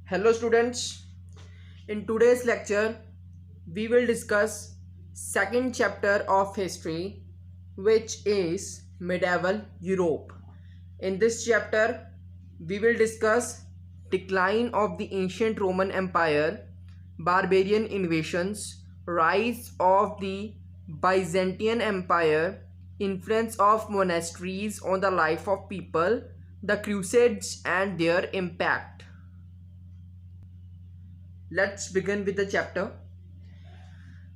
Hello students, in today's lecture we will discuss second chapter of history, which is medieval Europe. In this chapter we will discuss decline of the ancient Roman Empire, barbarian invasions, rise of the Byzantine Empire, influence of monasteries on the life of people, the Crusades and their impact. Let's begin with the chapter.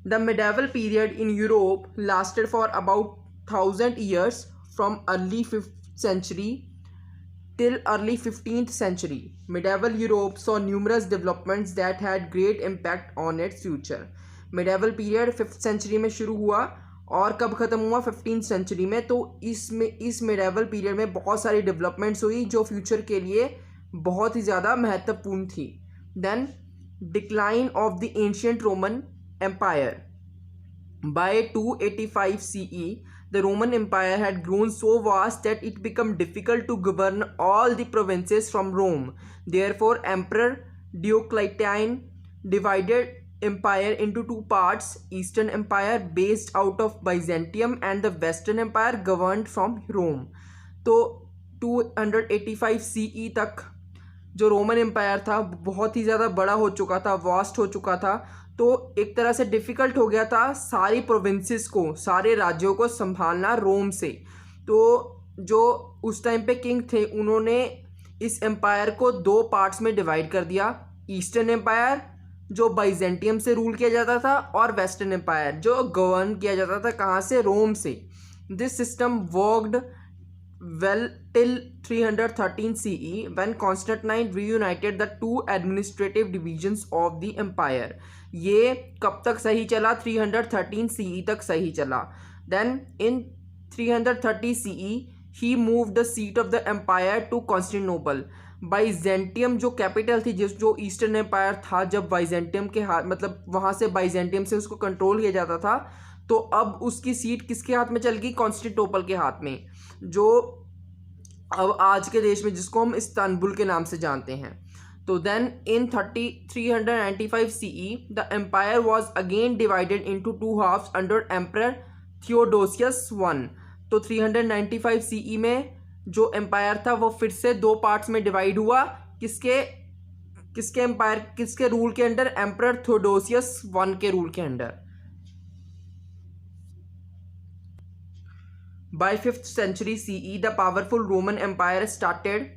The medieval period in Europe lasted for about 1000 years, from early 5th century till early 15th century. Medieval Europe saw numerous developments that had great impact on its future. Medieval period 5th century में शुरू हुआ और कब ख़त्म हुआ 15th century में. तो इस medieval period में बहुत सारी developments हुई जो फ्यूचर के लिए बहुत ही ज़्यादा महत्वपूर्ण थी. Then decline of the ancient Roman Empire. By 285 CE, the Roman Empire had grown so vast that it became difficult to govern all the provinces from Rome. Therefore, Emperor Diocletian divided empire into two parts: Eastern Empire based out of Byzantium and the Western Empire governed from Rome. तो 285 CE तक जो Roman empire था बहुत ही ज़्यादा बड़ा हो चुका था, वास्ट हो चुका था. तो एक तरह से डिफ़िकल्ट हो गया था सारी प्रोविंसेस को, सारे राज्यों को संभालना रोम से. तो जो उस टाइम पे किंग थे उन्होंने इस एम्पायर को दो पार्ट्स में डिवाइड कर दिया: ईस्टर्न एम्पायर जो बाइजेंटियम से रूल किया जाता था और वेस्टर्न एम्पायर जो गवर्न किया जाता था कहाँ से, रोम से. This system worked well till 313 CE when Constantine reunited the two administrative divisions of the empire. ये कब तक सही चला? 313 CE तक सही चला. Then in 330 CE he moved the seat of the empire to Constantinople. Byzantium जो कैपिटल थी, जो ईस्टर्न एम्पायर था, जब बाइजेंटियम के हाथ मतलब वहाँ से बाइजेंटियम से उसको कंट्रोल किया जाता था, तो अब उसकी सीट किसके हाथ में चल गई? कॉन्स्टेंटिनोपल के हाथ में, जो अब आज के देश में जिसको हम इस्तांबुल के नाम से जानते हैं. तो then in 395 CE the empire was again divided into two halves under emperor Theodosius one. तो 395 CE में जो एम्पायर था वो फिर से दो पार्ट्स में डिवाइड हुआ. किसके एम्पायर, किसके रूल के अंडर? एम्परर थियोडोसियस वन के रूल के under. By 5th century CE, the powerful Roman Empire started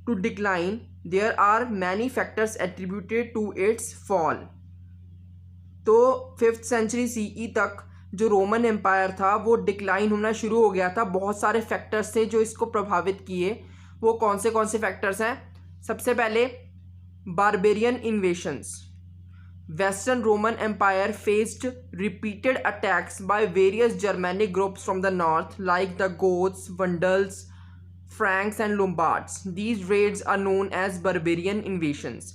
to decline. There are many factors attributed to its fall. तो 5th century CE तक जो Roman empire था वो decline होना शुरू हो गया था. बहुत सारे फैक्टर्स थे जो इसको प्रभावित किए. वो कौन से फैक्टर्स हैं? सबसे पहले barbarian इन्वेशंस. Western Roman Empire faced repeated attacks by various Germanic groups from the north, like the Goths, Vandals, Franks and Lombards. These raids are known as barbarian invasions.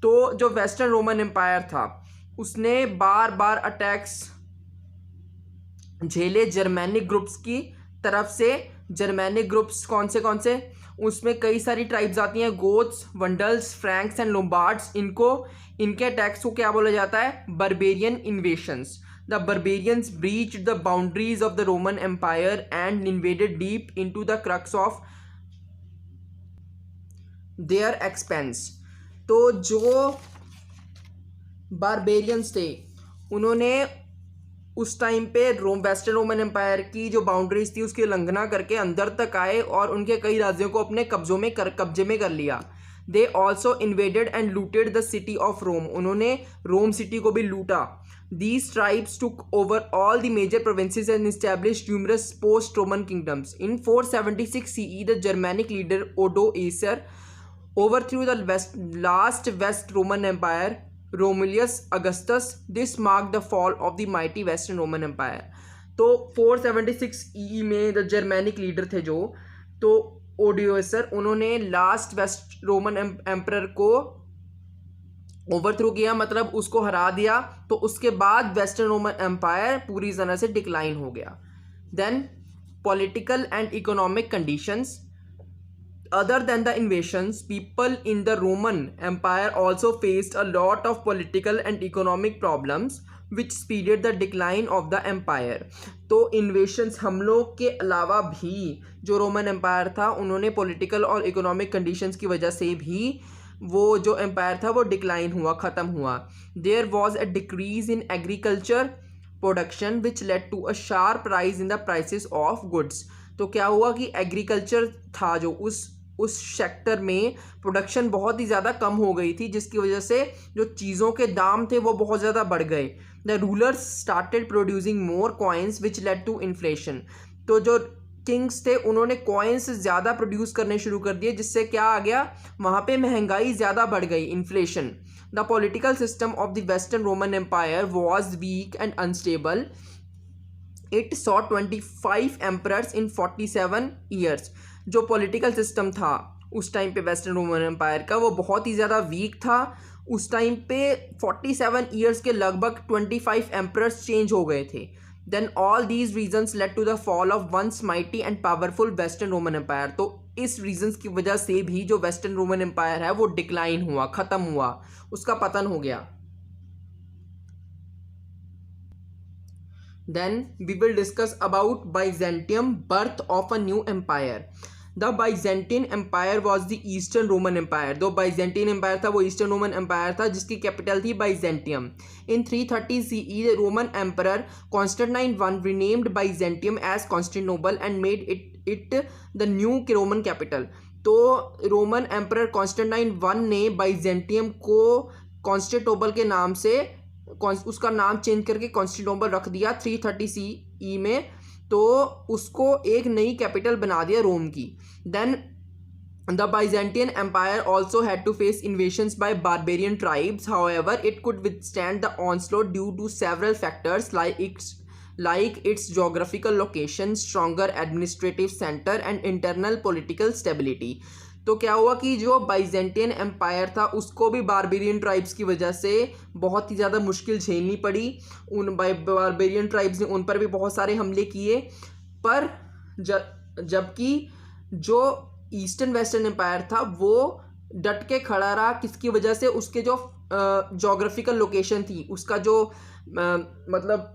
तो जो वेस्टर्न रोमन एम्पायर था उसने बार बार attacks झेले Germanic groups की तरफ से. Germanic groups कौन से? उसमें कई सारी ट्राइब्स आती हैं: Goths, Vandals, Franks and Lombards. इनके अटैक्स को क्या बोला जाता है? Barbarian invasions. The barbarians breached the boundaries of the Roman Empire and invaded deep into the crux of their expanse. तो जो बारबेरियंस थे उन्होंने उस टाइम पे वेस्टर्न रोमन एम्पायर की जो बाउंड्रीज थी उसकी उल्लंघना करके अंदर तक आए और उनके कई राज्यों को अपने कब्जे में कर लिया. They also invaded and looted the city of Rome. उन्होंने रोम सिटी को भी लूटा. These tribes took over all the major provinces and established numerous post Roman kingdoms. In 476 CE the Germanic leader Odoacer overthrew the last West Roman Empire, Romulus Augustus. This marked the fall of the mighty Western Roman Empire. तो 476 EE में the Germanic leader थे जो, तो ओडियोसर, उन्होंने last waste Roman emperor को overthrow किया, मतलब उसको हरा दिया. तो उसके बाद वेस्टर्न रोमन एम्पायर पूरी तरह से डिक्लाइन हो गया. Then political and economic conditions. other than the invasions, people in the Roman Empire also faced a lot of political and economic problems which speeded the decline of the empire. तो इन्वेशंस हमलों के अलावा भी जो Roman empire था उन्होंने political और economic conditions की वजह से भी वो जो एम्पायर था वो डिक्लाइन हुआ, ख़त्म हुआ. There was a decrease in agriculture production which led to a sharp rise in the prices of goods. तो क्या हुआ कि एग्रीकल्चर था जो उस सेक्टर में प्रोडक्शन बहुत ही ज़्यादा कम हो गई थी, जिसकी वजह से जो चीज़ों के दाम थे वो बहुत ज़्यादा बढ़ गए. The rulers started producing more coins which led to inflation. तो जो किंग्स थे उन्होंने कॉइन्स ज़्यादा प्रोड्यूस करने शुरू कर दिए, जिससे क्या आ गया, वहाँ पे महंगाई ज़्यादा बढ़ गई, inflation. The political system of the western Roman empire was weak and unstable. It saw 25 emperors in 47 years. जो पॉलिटिकल सिस्टम था उस टाइम पे वेस्टर्न रोमन एम्पायर का वो बहुत ही ज़्यादा वीक था. उस टाइम पे 47 ईयर्स के लगभग 25 एम्परर्स चेंज हो गए थे. Then all these reasons led to the fall of once mighty and powerful western Roman empire. तो इस रीजन्स की वजह से भी जो वेस्टर्न रोमन एम्पायर है वो डिक्लाइन हुआ, ख़त्म हुआ, उसका पतन हो गया. Then we will discuss about Byzantium, birth of a new empire. The Byzantine Empire was the Eastern Roman Empire. जो Byzantine Empire था वो Eastern Roman Empire था जिसकी कैपिटल थी Byzantium. In 330 CE, the Roman Emperor Constantine I renamed Byzantium as Constantinople and made it the new Roman capital. तो Roman emperor Constantine I ने Byzantium को Constantinople के नाम से उसका नाम चेंज करके कॉन्स्टेंटिनोपल रख दिया 330 CE में. तो उसको एक नई कैपिटल बना दिया रोम की. Then the Byzantine Empire also had to face invasions by barbarian tribes. However it could withstand the onslaught due to several factors like its geographical location, stronger administrative center and internal political stability. तो क्या हुआ कि जो Byzantine Empire था उसको भी barbarian tribes की वजह से बहुत ही ज़्यादा मुश्किल झेलनी पड़ी. उन बारबेरियन ट्राइब्स ने उन पर भी बहुत सारे हमले किए. पर जबकि जो ईस्टर्न वेस्टर्न एम्पायर था वो डट के खड़ा रहा. किसकी वजह से? उसके जो जोग्राफिकल लोकेशन थी, उसका जो मतलब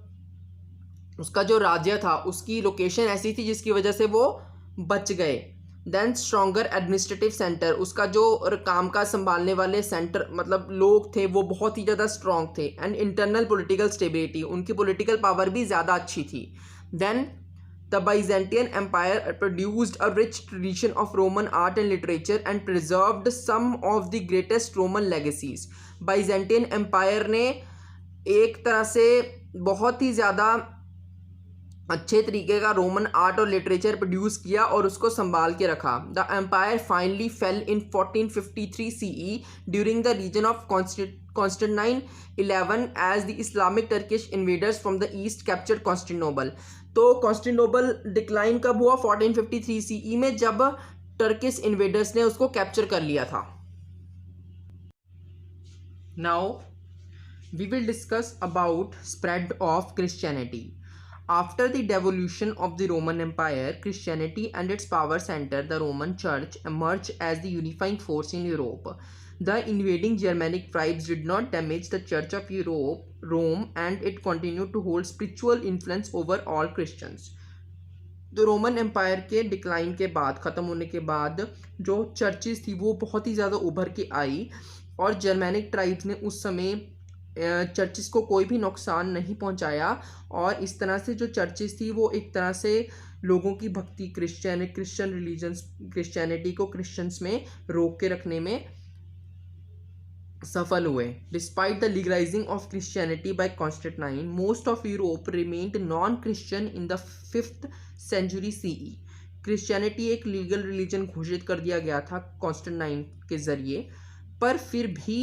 उसका जो राज्य था उसकी लोकेशन ऐसी थी जिसकी वजह से वो बच गए. देन स्ट्रॉन्गर एडमिनिस्ट्रेटिव सेंटर, उसका जो काम का संभालने वाले सेंटर मतलब लोग थे वो बहुत ही ज़्यादा स्ट्रॉन्ग थे. एंड इंटरनल पॉलिटिकल स्टेबिलिटी, उनकी पॉलिटिकल पावर भी ज़्यादा अच्छी थी. Then the Byzantine Empire produced a rich tradition of Roman art and literature and preserved some of the greatest Roman legacies. Byzantine Empire ने एक तरह से बहुत ही ज़्यादा अच्छे तरीके का रोमन आर्ट और लिटरेचर प्रोड्यूस किया और उसको संभाल के रखा. The empire finally fell in 1453 CE during the reign of Constantine 11 as the Islamic Turkish invaders from the east captured Constantinople. तो कॉन्स्टेंटिनोपल डिक्लाइन कब हुआ? 1453 CE में, जब टर्किश इन्वेडर्स ने उसको कैप्चर कर लिया था. Now we will discuss about spread of Christianity. After the devolution of the Roman Empire, Christianity and its power center, the Roman Church, emerged as the unifying force in Europe. The invading Germanic tribes did not damage the Church of Rome, and it continued to hold spiritual influence over all Christians. तो Roman empire के decline के बाद, ख़त्म होने के बाद, जो churches थी वो बहुत ही ज़्यादा उभर के आई और जर्मैनिक ट्राइब्स ने उस समय चर्चिस को कोई भी नुकसान नहीं पहुंचाया. और इस तरह से जो चर्चिस थी वो एक तरह से लोगों की भक्ति क्रिश्चियन रिलीजन्स क्रिश्चियनिटी को क्रिश्चियंस में रोक के रखने में सफल हुए. Despite the legalising of Christianity by Constantine, most of Europe remained non Christian in the 5th century CE. Christianity एक लीगल रिलीजन घोषित कर दिया गया था कॉन्स्टेंटाइन के ज़रिए, पर फिर भी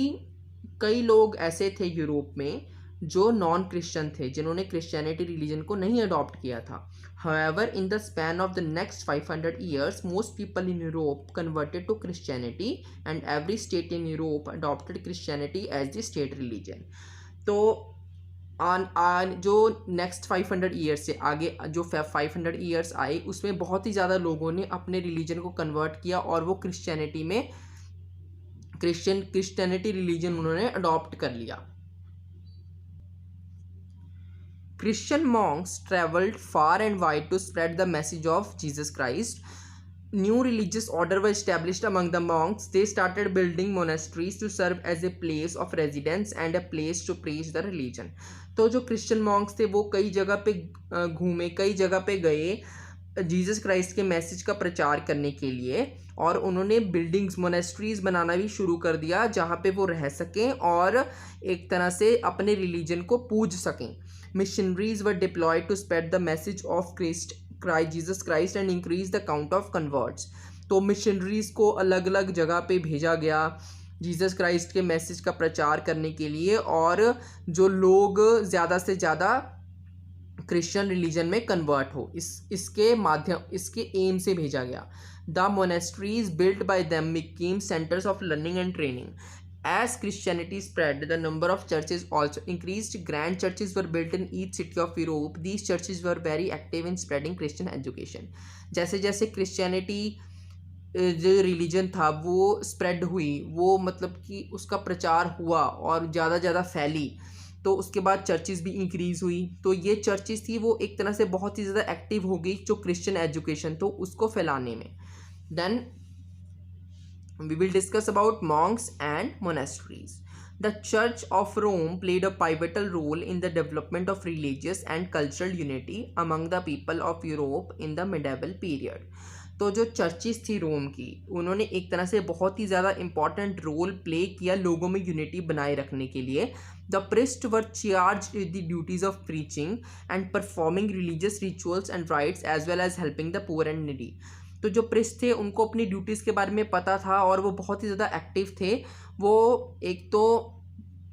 कई लोग ऐसे थे यूरोप में जो नॉन क्रिश्चियन थे, जिन्होंने क्रिश्चियनिटी रिलीजन को नहीं अडॉप्ट किया था. However, in the span of the next 500 years, most people in Europe converted to Christianity, and every state in Europe adopted Christianity as the state religion. तो जो next 500 years से आगे जो 500 years आए उसमें बहुत ही ज़्यादा लोगों ने अपने रिलीजन को कन्वर्ट किया और वो क्रिश्चियनिटी में क्रिश्चियनिटी रिलीजन उन्होंने अडॉप्ट कर लिया। Christian monks traveled far and wide to spread the message of Jesus Christ. New religious order were established among the monks. They started building monasteries to serve as a place of residence and a place to preach the religion. तो जो Christian Monks थे वो कई जगह पे घूमे, कई जगह पे गए जीसस क्राइस्ट के मैसेज का प्रचार करने के लिए, और उन्होंने बिल्डिंग्स मोनेस्ट्रीज बनाना भी शुरू कर दिया जहाँ पे वो रह सकें और एक तरह से अपने रिलीजन को पूज सकें। Missionaries were deployed to spread the message of Jesus Christ and increase the count of converts. तो मिशनरीज को अलग अलग जगह पे भेजा गया जीसस क्राइस्ट के मैसेज का प्रचार करने के लिए, और जो लोग ज़्यादा से ज़्यादा क्रिश्चियन रिलीजन में कन्वर्ट हो इसके एम से भेजा गया। The monasteries built by them became centers of learning and training. As Christianity spread, the number of churches also increased. Grand churches were built in each city of Europe. These churches were very active in spreading Christian education. जैसे जैसे Christianity जो religion था वो spread हुई, वो मतलब कि उसका प्रचार हुआ और ज़्यादा फैली, तो उसके बाद चर्चेज़ भी इंक्रीज़ हुई। तो ये चर्चेज़ थी वो एक तरह से बहुत ही ज़्यादा एक्टिव हो गई जो क्रिश्चियन एजुकेशन तो उसको फैलाने में। Then we will discuss about monks and monasteries. The Church of Rome played a pivotal role in the development of religious and cultural unity among the people of Europe in the medieval period. तो जो churches थी रोम की, उन्होंने एक तरह से बहुत ही ज़्यादा इम्पॉर्टेंट रोल प्ले किया लोगों में यूनिटी बनाए रखने के लिए। The priest were charge with the duties of preaching and performing religious rituals and rites as well as helping the poor and needy. तो जो प्रिस्ट थे उनको अपनी ड्यूटीज़ के बारे में पता था और वो बहुत ही ज़्यादा एक्टिव थे। वो एक तो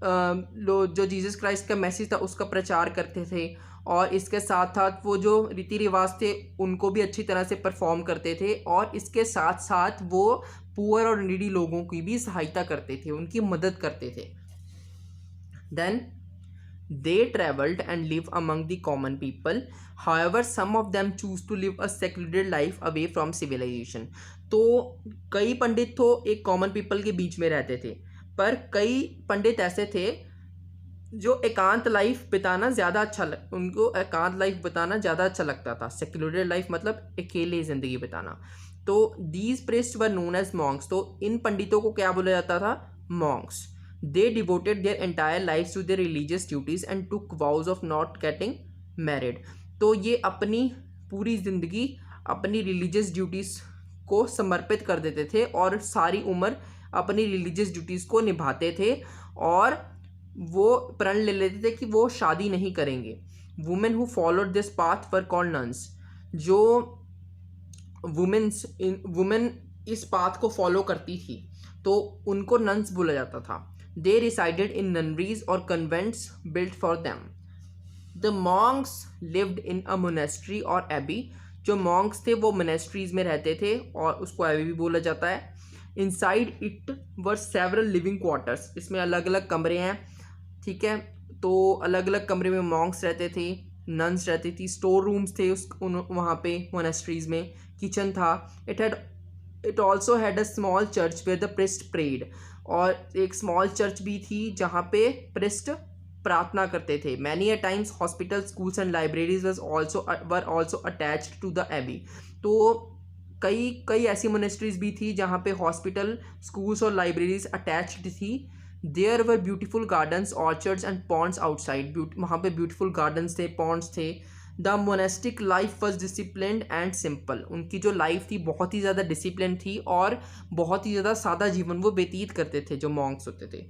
जो जीसस क्राइस्ट का मैसेज था उसका प्रचार करते थे, और इसके साथ साथ वो जो रीति रिवाज थे उनको भी अच्छी तरह से परफॉर्म करते थे, और इसके साथ साथ वो पुअर और नीडी लोगों की भी सहायता करते थे, उनकी मदद करते थे। Then they traveled and lived among the common people. However, some of them choose to live a secluded life away from civilization. तो कई पंडित तो एक कॉमन पीपल के बीच में रहते थे, पर कई पंडित ऐसे थे जो एकांत लाइफ बिताना ज़्यादा उनको एकांत लाइफ बिताना ज़्यादा अच्छा लगता था। सेक्युलर लाइफ मतलब अकेले ज़िंदगी बिताना। तो these priest were known as monks. तो इन पंडितों को क्या बोला जाता था? Monks. They devoted their entire lives to their religious duties and took vows of not getting married. तो ये अपनी पूरी ज़िंदगी अपनी रिलीजियस ड्यूटीज़ को समर्पित कर देते थे और सारी उम्र अपनी रिलीजियस ड्यूटीज़ को निभाते थे, और वो प्रण ले लेते थे कि वो शादी नहीं करेंगे। Women who followed this path were called nuns. जो वुमेन इस पाथ को फॉलो करती थी तो उनको नन्स बोला जाता था। They resided in nunneries or convents built for them. The monks lived in a monastery or abbey. जो monks थे वो monasteries में रहते थे और उसको abbey भी बोला जाता है। Inside it were several living quarters. इसमें अलग अलग कमरे हैं, ठीक है। तो अलग अलग कमरे में monks रहते थे, nuns रहती थी, store rooms थे वहाँ पे monasteries में, kitchen था। It also had a small church where the priest prayed. और एक स्मॉल चर्च भी थी जहाँ पे प्रिस्ट प्रार्थना करते थे। Many a times hospital, schools and libraries were also attached to the abbey. तो कई ऐसी मोनेस्ट्रीज भी थी जहाँ पे हॉस्पिटल, स्कूल्स और लाइब्रेरीज अटैच्ड थी। There were beautiful gardens, orchards and ponds outside. वहाँ पे ब्यूटीफुल गार्डन्स थे, पॉन्ड्स थे। The monastic life was disciplined and simple. उनकी जो लाइफ थी बहुत ही ज़्यादा डिसिप्लिन थी और बहुत ही ज़्यादा सादा जीवन वो व्यतीत करते थे जो मॉन्क्स होते थे।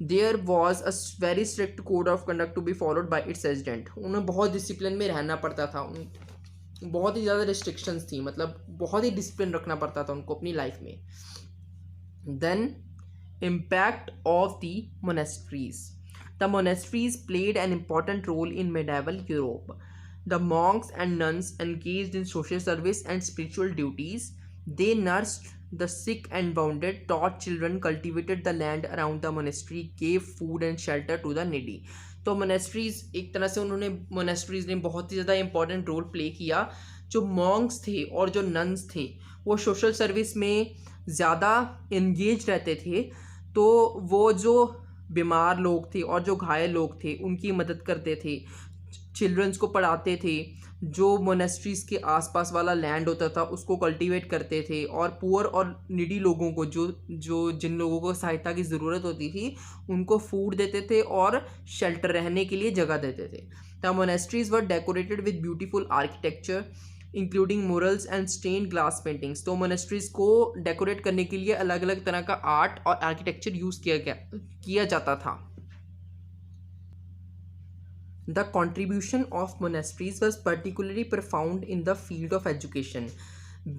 There was a very strict code of conduct to be followed by its resident. उन्हें बहुत डिसिप्लिन में रहना पड़ता था, बहुत ही ज़्यादा रिस्ट्रिक्शंस थी, मतलब बहुत ही डिसिप्लिन रखना पड़ता था उनको अपनी लाइफ में। Then impact of the monasteries. The monasteries played an important role in medieval Europe. The monks and nuns engaged in social service and spiritual duties. They nursed the sick and wounded, taught children, cultivated the land around the monastery, gave food and shelter to the needy. तो monasteries एक तरह से monasteries ने बहुत ही ज़्यादा important role play किया। जो मॉन्क्स थे और जो नन्स थे वो सोशल सर्विस में ज़्यादा इंगेज रहते थे, तो वो जो बीमार लोग थे और जो घायल लोग थे उनकी मदद करते थे, चिल्ड्रंस को पढ़ाते थे, जो मोनेस्ट्रीज़ के आसपास वाला लैंड होता था उसको कल्टीवेट करते थे, और पुअर और नीडी लोगों को जिन लोगों को सहायता की ज़रूरत होती थी उनको फूड देते थे और शेल्टर रहने के लिए जगह देते थे। The monasteries were decorated with beautiful architecture including murals and stained glass paintings. तो मोनेस्ट्रीज़ को डेकोरेट करने के लिए अलग अलग तरह का आर्ट और आर्किटेक्चर यूज़ किया जाता था। The contribution of monasteries was particularly profound in the field of education.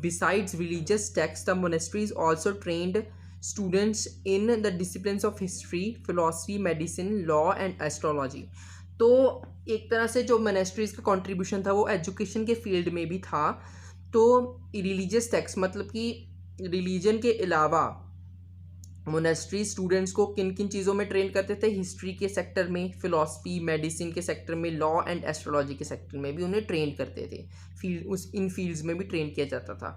Besides religious texts, the monasteries also trained students in the disciplines of history, philosophy, medicine, law and astrology. तो एक तरह से जो monasteries का contribution था वो education के field में भी था। तो रिलीजियस टेक्स्ट मतलब कि रिलीजन के अलावा मोनेस्ट्री स्टूडेंट्स को किन किन चीज़ों में ट्रेन करते थे? हिस्ट्री के सेक्टर में, फिलॉसफी, मेडिसिन के सेक्टर में, लॉ एंड एस्ट्रोलॉजी के सेक्टर में भी उन्हें ट्रेन करते थे। इन फील्ड्स में भी ट्रेन किया जाता था।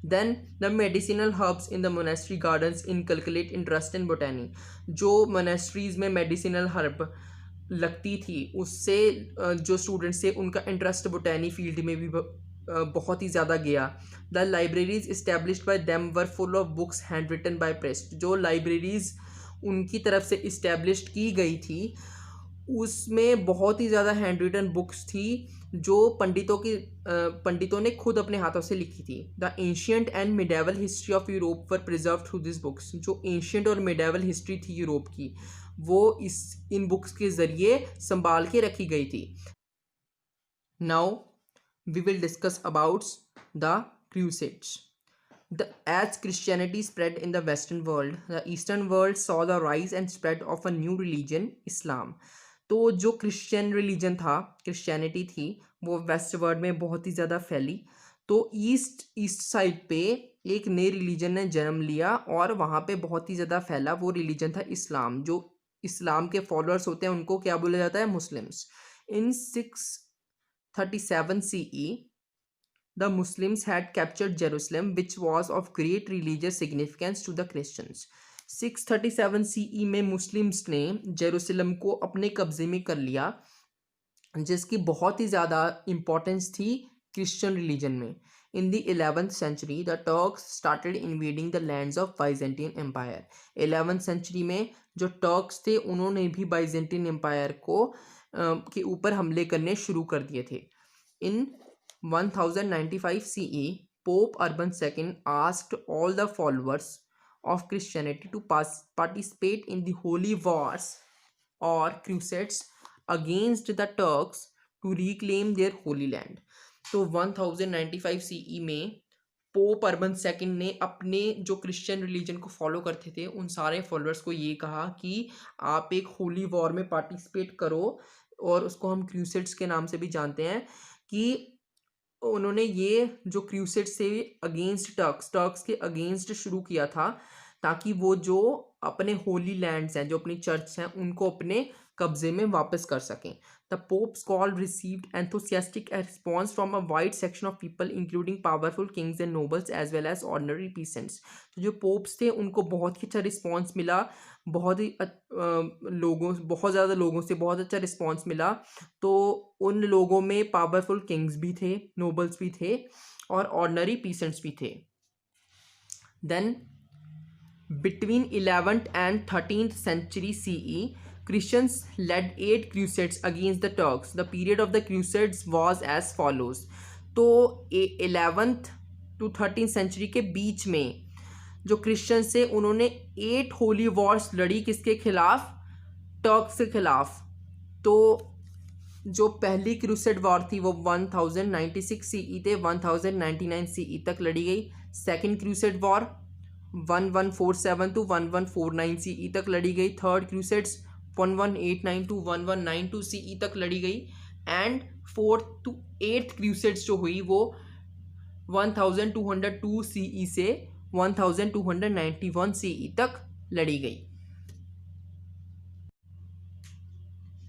Then the medicinal herbs in the monastery gardens inculcate interest in botany. जो मोनेस्ट्रीज में मेडिसिनल हर्ब लगती थी उससे जो स्टूडेंट्स थे उनका इंटरेस्ट बोटैनी फील्ड में भी बहुत ही ज़्यादा गया। The libraries established by them were full of books hand written by priest. जो लाइब्रेरीज उनकी तरफ से इस्टेब्लिश्ड की गई थी उसमें बहुत ही ज़्यादा हैंड रिटन बुक्स थी जो पंडितों ने खुद अपने हाथों से लिखी थी। The ancient and medieval history of Europe were preserve through this books. जो एंशियंट और मिडेवल हिस्ट्री थी यूरोप की वो इन बुक्स के ज़रिए संभाल के रखी गई थी। Now we will discuss about the Crusades. As Christianity spread in the Western world, the Eastern world saw the rise and spread of a new religion, Islam. तो जो क्रिश्चियन रिलीजन था, क्रिश्चियनिटी थी, वो वेस्ट वर्ल्ड में बहुत ही ज़्यादा फैली। तो ईस्ट साइड पे एक नए रिलीजन ने जन्म लिया और वहाँ पे बहुत ही ज़्यादा फैला। वो रिलीजन था इस्लाम। जो इस्लाम के फॉलोअर्स होते हैं उनको क्या बोला जाता है? Muslims. In 637 CE, the Muslims had captured Jerusalem, which was of great religious significance to the Christians. 637 CE में मुस्लिम्स ने जेरूसलम को अपने कब्जे में कर लिया, जिसकी बहुत ही ज़्यादा इम्पोर्टेंस थी क्रिश्चियन रिलीजन में। In the 11th century, the Turks started invading the lands of Byzantine Empire. 11th century में जो टर्क्स थे उन्होंने भी बाइजेंटीन एम्पायर के ऊपर हमले करने शुरू कर दिए थे। इन 1095 CE, Pope Urban II asked all the followers of Christianity to participate in the holy wars or crusades against the Turks to reclaim their holy land. तो 1095 CE में पोप अर्बन सेकंड ने अपने जो क्रिश्चियन रिलीजन को follow करते थे उन सारे फॉलोअर्स को ये कहा कि आप एक होली वॉर में पार्टिसिपेट करो, और उसको हम क्रूसेड्स के नाम से भी जानते हैं। कि उन्होंने ये जो क्रूसेड्स से अगेंस्ट टर्क्स के अगेंस्ट शुरू किया था, ताकि वो जो अपने होली लैंड्स हैं, जो अपनी चर्च हैं, उनको अपने कब्जे में वापस कर सकें। The Pope's call received enthusiastic response from a wide section of people, including powerful kings and nobles as well as ordinary peasants. तो जो पोप्स थे उनको बहुत ही अच्छा रिस्पॉन्स मिला, बहुत ज़्यादा लोगों से बहुत अच्छा रिस्पॉन्स मिला। तो उन लोगों में पावरफुल किंग्स भी थे, नोबल्स भी थे और ऑर्डनरी पीसेंट्स भी थे। Then between 11th and 13th century CE, Christians led 8 crusades against the Turks. The period of the crusades was as follows. तो 11th to 13th century के बीच में जो क्रिश्चियंस थे उन्होंने 8 होली वॉर्स लड़ी। किसके खिलाफ? टर्क्स के खिलाफ। तो जो पहली क्रूसेड वॉर थी वो 1096 CE थे 1099 CE तक लड़ी गई। Second crusade war 1147 to 1149 CE तक लड़ी गई। थर्ड क्रूसेड्स 1189 to 1192 CE तक लड़ी गई। And 4th to 8th crusades जो हुई वो 1202 CE से 1291 CE तक लड़ी गई।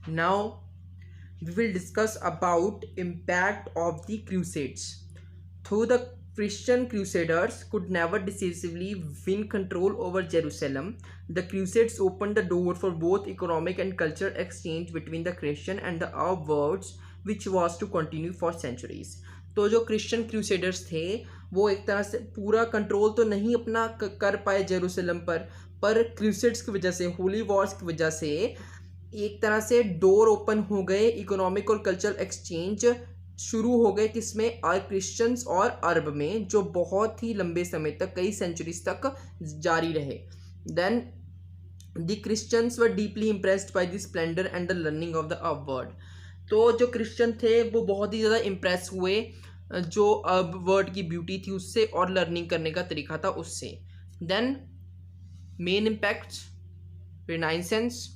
Now we will discuss about impact of the Crusades. Though the Christian Crusaders could never decisively win control over Jerusalem, the Crusades opened the door for both economic and cultural exchange between the Christian and the Arab worlds, which was to continue for centuries. तो जो Christian crusaders थे वो एक तरह से पूरा control तो नहीं अपना कर पाए जेरूसलम पर क्रूसेड्स की वजह से, होली वॉर्स की वजह से एक तरह से डोर ओपन हो गए, इकोनॉमिक और कल्चरल एक्सचेंज शुरू हो गए किसमें, क्रिश्चियंस और अरब में, जो बहुत ही लंबे समय तक, कई सेंचुरीज तक जारी रहे. Then the Christians were deeply impressed by the splendour and the learning of the Arab world. तो जो क्रिश्चियन थे वो बहुत ही ज़्यादा इम्प्रेस हुए जो अरब वर्ल्ड की ब्यूटी थी उससे और लर्निंग करने का तरीका था उससे. Then main impacts, renaissance.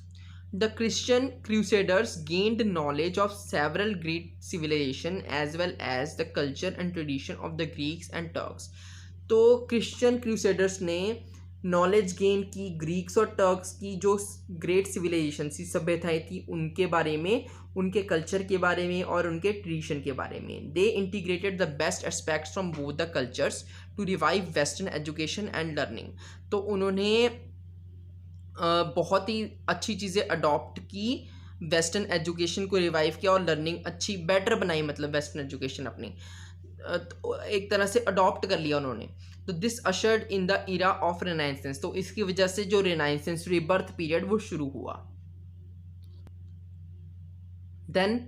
The Christian Crusaders gained knowledge of several great civilizations as well as the culture and tradition of the Greeks and Turks. तो Christian Crusaders ने नॉलेज गेन की ग्रीक्स और Turks की जो great civilisation सी सभ्यताएं थी उनके बारे में, उनके कल्चर के बारे में और उनके ट्रेडिशन के बारे में. They integrated the best aspects from both the cultures to revive western education and learning. तो उन्होंने बहुत ही अच्छी चीज़ें अडॉप्ट की, वेस्टर्न एजुकेशन को रिवाइव किया और लर्निंग अच्छी बेटर बनाई, मतलब वेस्टर्न एजुकेशन अपनी एक तरह से अडॉप्ट कर लिया उन्होंने. तो this ushered in the era of renaissance. तो इसकी वजह से जो रेनाइसेंस रीबर्थ पीरियड वो शुरू हुआ. Then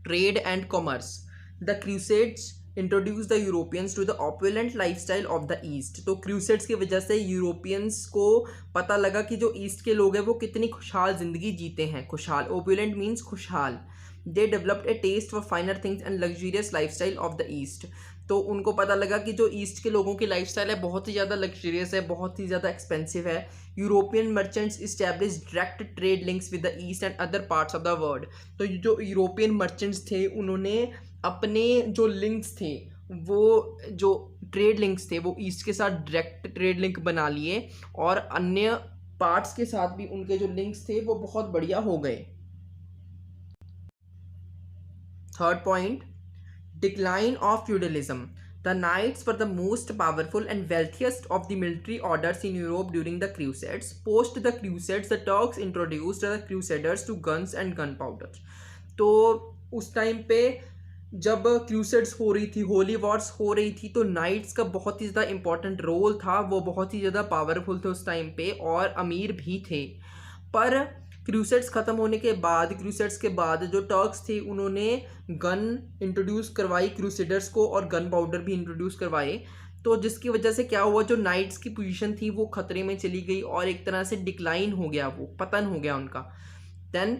trade and commerce. The crusades introduce the Europeans to the opulent lifestyle of the east. तो क्रूसेड्स की वजह से यूरोपियंस को पता लगा कि जो ईस्ट के लोग हैं वो कितनी खुशहाल ज़िंदगी जीते हैं. खुशहाल, ओपुलेंट मीन्स खुशहाल. They developed a taste for finer things and luxurious lifestyle of the east. तो उनको पता लगा कि जो ईस्ट के लोगों की लाइफस्टाइल है बहुत ही ज़्यादा लग्जरियस है, बहुत ही ज़्यादा एक्सपेंसिव है. European merchants establish direct trade links with the east and other parts of the world. तो जो यूरोपियन मर्चेंट्स थे उन्होंने अपने जो लिंक्स थे, वो जो ट्रेड लिंक्स थे वो ईस्ट के साथ डायरेक्ट ट्रेड लिंक बना लिए और अन्य पार्ट्स के साथ भी उनके जो लिंक्स थे वो बहुत बढ़िया हो गए. Third point, decline of feudalism. The knights were the most powerful and wealthiest of the military orders in Europe during the Crusades. Post the Crusades, the Turks introduced the Crusaders to guns and gunpowder. तो उस time पे जब crusades हो रही थी, Holi Wars हो रही थी, तो नाइट्स का बहुत ही ज़्यादा इंपॉर्टेंट रोल था. वो बहुत ही ज़्यादा पावरफुल थे उस टाइम पे और अमीर भी थे. पर क्रूसेड्स ख़त्म होने के बाद, क्रूसेड्स के बाद जो टर्क्स थे उन्होंने गन इंट्रोड्यूस करवाई क्रूसेडर्स को और गन पाउडर भी इंट्रोड्यूस करवाए. तो जिसकी वजह से क्या हुआ, जो नाइट्स की पोजीशन थी वो खतरे में चली गई और एक तरह से डिक्लाइन हो गया, वो पतन हो गया उनका. Then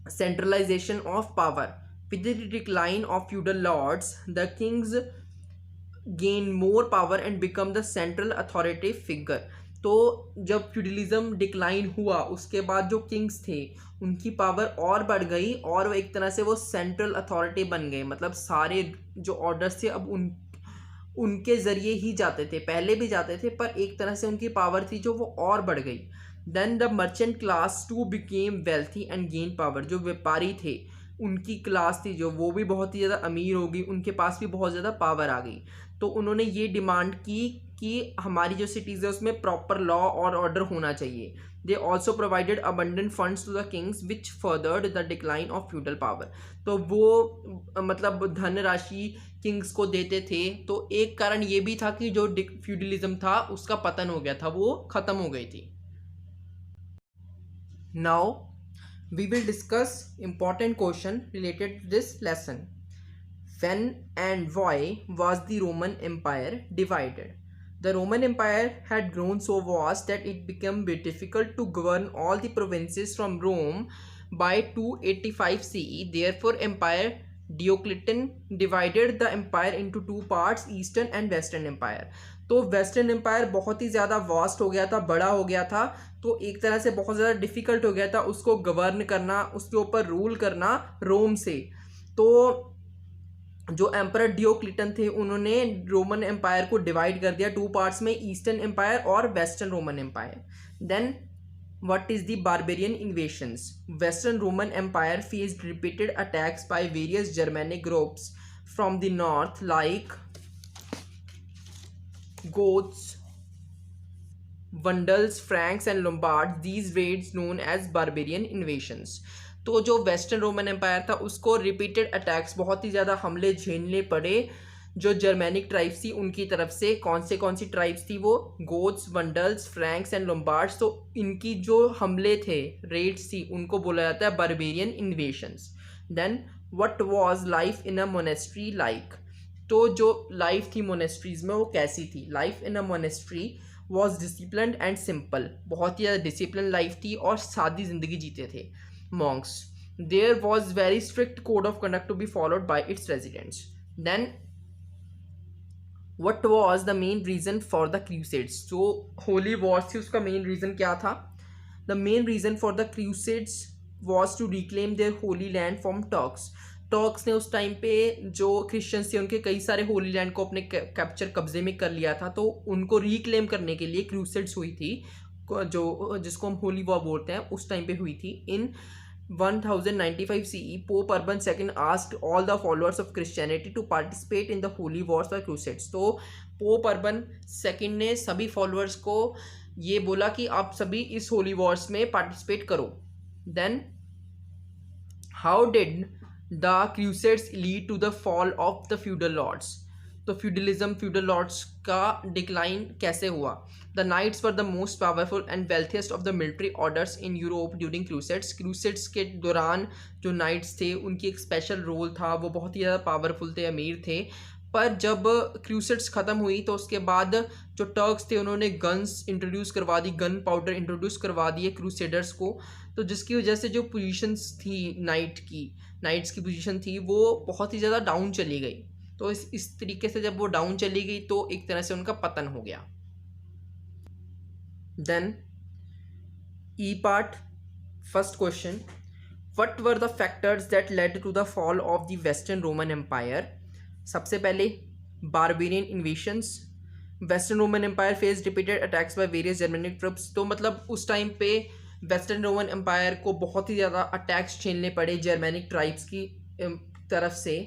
centralisation of power. With the decline of feudal lords, the kings gain more power and become the central authoritative figure. तो जब फ्यूडलिज्म डिक्लाइन हुआ उसके बाद जो किंग्स थे उनकी पावर और बढ़ गई और वो एक तरह से वो सेंट्रल अथॉरिटी बन गए. मतलब सारे जो ऑर्डर्स थे अब उनके ज़रिए ही जाते थे, पहले भी जाते थे पर एक तरह से उनकी पावर थी जो वो और बढ़ गई. Then the merchant class too became wealthy and gain power. जो व्यापारी थे उनकी क्लास थी जो, वो भी बहुत ही ज़्यादा अमीर हो गई, उनके पास भी बहुत ज़्यादा पावर आ गई. तो उन्होंने ये डिमांड की कि हमारी जो सिटीज़ है उसमें प्रॉपर लॉ और ऑर्डर होना चाहिए. They also provided abundant funds to the kings which furthered the decline of feudal power. तो वो मतलब धन राशि किंग्स को देते थे. तो एक कारण ये भी था कि जो फ्यूडलिज्म था उसका पतन हो गया था, वो ख़त्म हो गई थी. Now we will discuss important question related to this lesson. When and why was the Roman Empire divided? The Roman Empire had grown so vast that it became difficult to govern all the provinces from Rome by 285 CE. Therefore, Empire Diocletian divided the empire into two parts, Eastern and Western Empire. तो western empire बहुत ही ज़्यादा vast हो गया था, बड़ा हो गया था, तो एक तरह से बहुत ज़्यादा डिफ़िकल्ट हो गया था उसको गवर्न करना, उसके ऊपर रूल करना रोम से. तो जो एम्परर डियोक्लिटन थे उन्होंने रोमन एम्पायर को डिवाइड कर दिया टू पार्ट्स में, ईस्टर्न एम्पायर और western Roman empire. Then What is the barbarian invasions? Western Roman Empire faced repeated attacks by various Germanic groups from the north like Goths, Vandals, Franks and Lombards. These raids known as barbarian invasions. तो जो western Roman empire था उसको repeated attacks, बहुत ही ज़्यादा हमले झेलने पड़े जो जर्मेनिक ट्राइब्स थी उनकी तरफ से। कौन सी ट्राइब्स थी वो? Goths, Vandals, Franks and Lombards. तो इनकी जो हमले थे, रेड्स थी, उनको बोला जाता है barbarian invasions. Then what was life in a monastery like? तो जो लाइफ थी मोनेस्ट्रीज में वो कैसी थी? Life in a monastery was discipline and simple. बहुत ही ज़्यादा डिसिप्लिन लाइफ थी और सादी ज़िंदगी जीते थे monks. There was very strict code of conduct to be followed by its residents. Then what was the main reason for the crusades? जो holy wars थी उसका main reason क्या था? The main reason for the crusades was to reclaim their holy land from Turks. Turks ने उस time पे जो Christians थे उनके कई सारे होली लैंड को अपने कैप्चर कब्जे में कर लिया था, तो उनको रिक्लेम करने के लिए क्रूसेड्स हुई थी, जो जिसको हम होली वॉर बोलते हैं, उस टाइम पे हुई थी। इन 1095 CE, Pope Urban II asked all the followers of Christianity to participate in the holy wars or crusades. तो पोप अर्बन सेकंड ने सभी फॉलोअर्स को ये बोला कि आप सभी इस होली वॉर्स में पार्टिसिपेट करो। Then how did the crusades lead to the fall of the feudal lords? तो फ्यूडलिज्म, फ्यूडल लॉर्ड्स का डिक्लाइन कैसे हुआ? The knights were the most powerful and wealthiest of the military orders in Europe during crusades. Crusades के दौरान जो nights थे उनकी एक स्पेशल रोल था, वो बहुत ही ज़्यादा पावरफुल थे, अमीर थे। पर जब क्रूसेड्स ख़त्म हुई तो उसके बाद जो टर्क्स थे उन्होंने गन्स इंट्रोड्यूस करवा दी, गन पाउडर इंट्रोड्यूस करवा दिए क्रूसेडर्स को, तो जिसकी वजह से जो पोजीशंस थी नाइट्स की पोजीशन थी वो बहुत ही ज़्यादा डाउन चली गई। तो इस तरीके से जब वो डाउन चली गई तो एक तरह से उनका पतन हो गया। Then E part, first question, what were the factors that led to the fall of the western Roman Empire? सबसे पहले barbarian invasions. Western Roman Empire face repeated attacks by various Germanic troops. तो मतलब उस time पे western Roman empire को बहुत ही ज़्यादा अटैक्स झेलने पड़े जर्मनिक ट्राइब्स की तरफ से।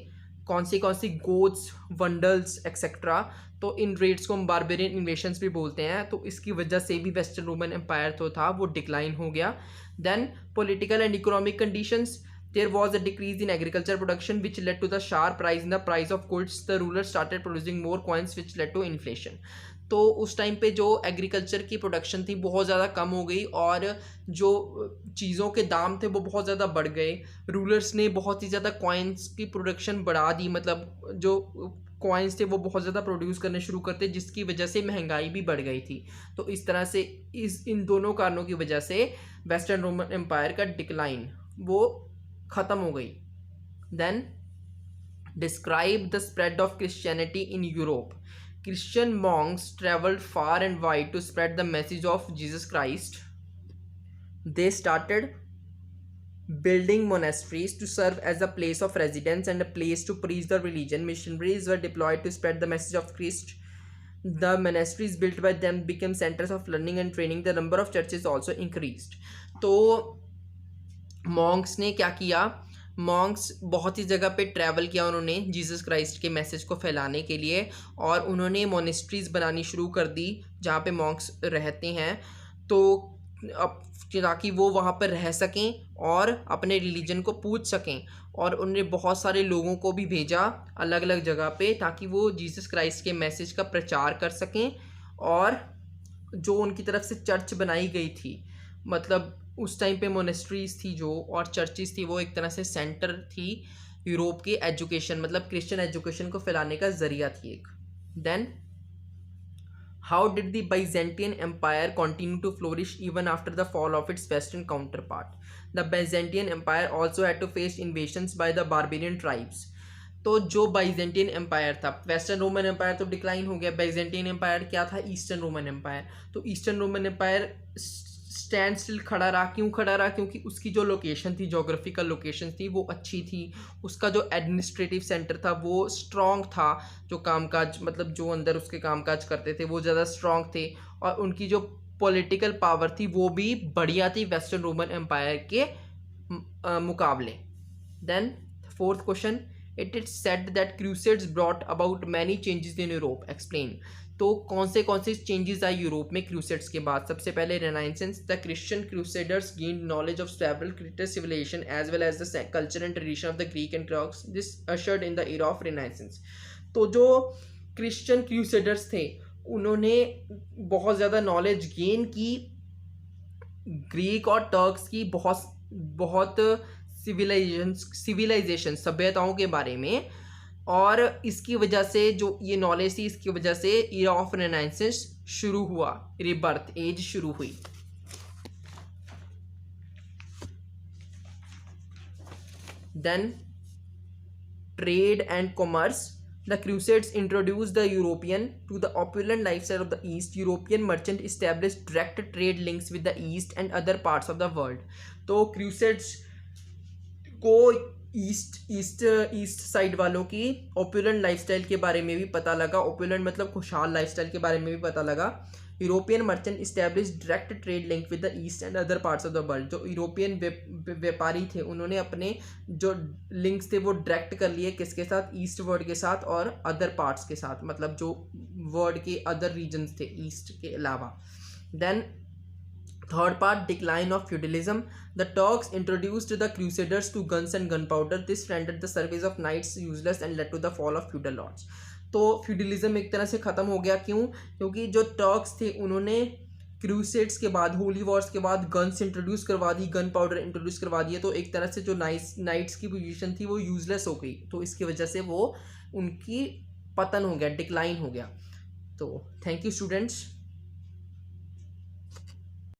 कौन सी गोथ्स, वंडल्स एक्सेट्रा। तो इन रेड्स को हम बारबेरियन इन्वेशंस भी बोलते हैं। तो इसकी वजह से भी वेस्टर्न रोमन एम्पायर तो था वो डिक्लाइन हो गया। Then political and economic conditions, there was a decrease in agriculture production which led to the sharp rise in the price of goods. The ruler started producing more coins which led to inflation. तो उस time पे जो agriculture की production थी बहुत ज़्यादा कम हो गई और जो चीज़ों के दाम थे वो बहुत ज़्यादा बढ़ गए। रूलर्स ने बहुत ही ज़्यादा कॉइन्स की प्रोडक्शन बढ़ा दी, मतलब जो कॉइन्स थे वो बहुत ज़्यादा प्रोड्यूस करने शुरू करते, जिसकी वजह से महंगाई भी बढ़ गई थी। तो इस तरह से इन दोनों कारणों की वजह से वेस्टर्न रोमन एम्पायर का डिक्लाइन वो ख़त्म हो गई। Then describe the spread of Christianity in Europe. Christian monks traveled far and wide to spread the message of Jesus Christ. They started building monasteries to serve as a place of residence and a place to preach the religion. Missionaries were deployed to spread the message of Christ. The monasteries built by them became centers of learning and training. The number of churches also increased. तो monks ने क्या किया? Monks बहुत ही जगह पे travel किया उन्होंने Jesus Christ के मैसेज को फैलाने के लिए, और उन्होंने मोनेस्ट्रीज बनानी शुरू कर दी जहाँ पे मॉन्क्स रहते हैं, तो अब ताकि वो वहाँ पर रह सकें और अपने रिलीजन को पूछ सकें। और उन्होंने बहुत सारे लोगों को भी भेजा अलग अलग जगह पे ताकि वो जीसस क्राइस्ट के मैसेज का प्रचार कर सकें। और जो उनकी तरफ से चर्च बनाई गई थी, मतलब उस टाइम पे मोनेस्ट्रीज थी जो और चर्चेस थी, वो एक तरह से सेंटर थी यूरोप की एजुकेशन, मतलब क्रिश्चियन एजुकेशन को फैलाने का जरिया थी एक। Then how did the Byzantine Empire continue to flourish even after the fall of its western counterpart? The Byzantine Empire also had to face invasions by the barbarian tribes. तो जो Byzantine Empire था, Western Roman empire तो decline हो गया, Byzantine Empire क्या था? Eastern Roman empire. तो Eastern Roman Empire stand still खड़ा रहा। क्यों खड़ा रहा? क्योंकि उसकी जो लोकेशन थी, जोग्राफिकल लोकेशन थी, वो अच्छी थी। उसका जो एडमिनिस्ट्रेटिव सेंटर था वो स्ट्रॉन्ग था, जो कामकाज मतलब जो अंदर उसके कामकाज करते थे वो ज़्यादा स्ट्रॉन्ग थे, और उनकी जो पॉलिटिकल पावर थी वो भी बढ़िया थी वेस्टर्न रोमन एम्पायर के मुकाबले। Then fourth question, it is said that crusades brought about many changes in Europe, explain. तो कौन से चेंजेस आए यूरोप में क्रूसेड्स के बाद? सबसे पहले renaissance, the Christian crusaders gained knowledge of several critical civilisation as well as the culture and tradition of the Greek and Turks, this ushered in the era of renaissance. तो जो Christian crusaders थे उन्होंने बहुत ज़्यादा knowledge gain की Greek और Turks की बहुत सिविलाइजेशन सभ्यताओं के बारे में, और इसकी वजह से जो ये नॉलेज थी इसकी वजह से ईरा ऑफ रेनाइसेंस शुरू हुआ, रिबर्थ एज शुरू हुई। Then trade and commerce, the crusades introduce the European to the opulent lifestyle of the East. European merchant established direct trade links with the East and other parts of the world. तो crusades को east side वालों की opulent lifestyle के बारे में भी पता लगा। ओपुलेंट मतलब खुशहाल लाइफस्टाइल के बारे में भी पता लगा। European merchant establish direct trade link with the east and other parts of the world. जो यूरोपियन व्यापारी थे उन्होंने अपने जो लिंक्स थे वो डायरेक्ट कर लिए किसके साथ? ईस्ट वर्ल्ड के साथ और अदर पार्ट्स के साथ, मतलब जो वर्ल्ड के अदर रीजन्स थे ईस्ट के अलावा। Then third part, decline of feudalism, the Turks introduced the crusaders to guns and gun powder, this rendered the service of knights useless and led to the fall of feudal lords. तो feudalism एक तरह से ख़त्म हो गया। क्यों? क्योंकि जो टर्क्स थे उन्होंने क्रूसेड्स के बाद, होली वॉर्स के बाद गन्स इंट्रोड्यूस करवा दी, गन पाउडर इंट्रोड्यूस करवा दिए, तो एक तरह से जो नाइट्स की पोजीशन थी वो यूजलेस हो गई। तो इसकी वजह से वो उनकी पतन हो गया, डिक्लाइन हो गया। तो थैंक यू स्टूडेंट्स।